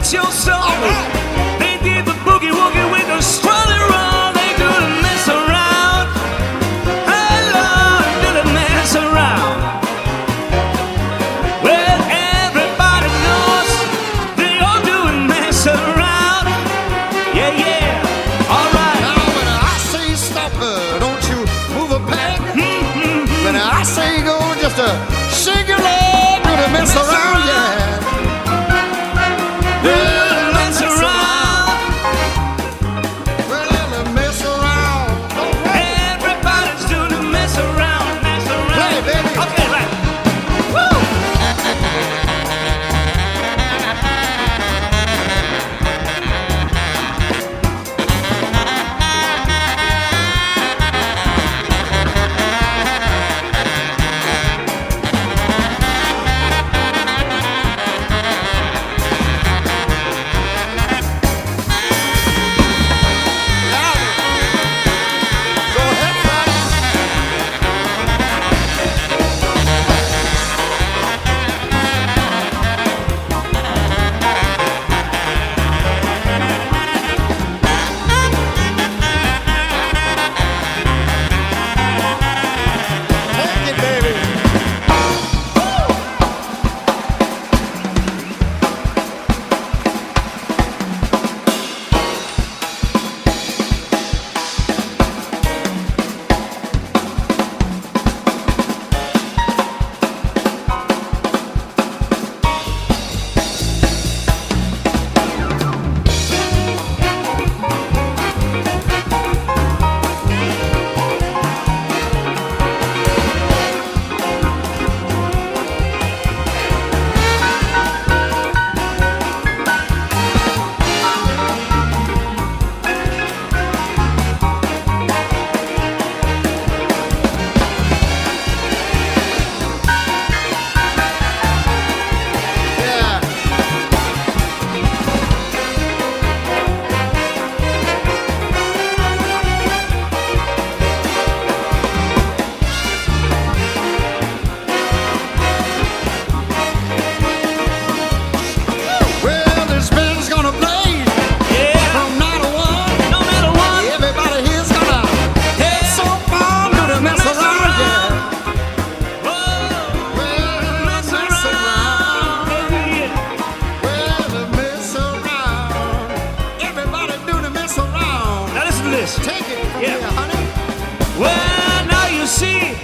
bless your soul. They did the boogie woogie with the strolling roll. They do the mess around. Hey Lord, do the mess around. Well, everybody knows they all do the mess around. Yeah, yeah. All right. Now when I say stop, don't you move a peg. When I say go, just shake your leg, do the mess around, yeah. Take it from here, honey. Well, now you see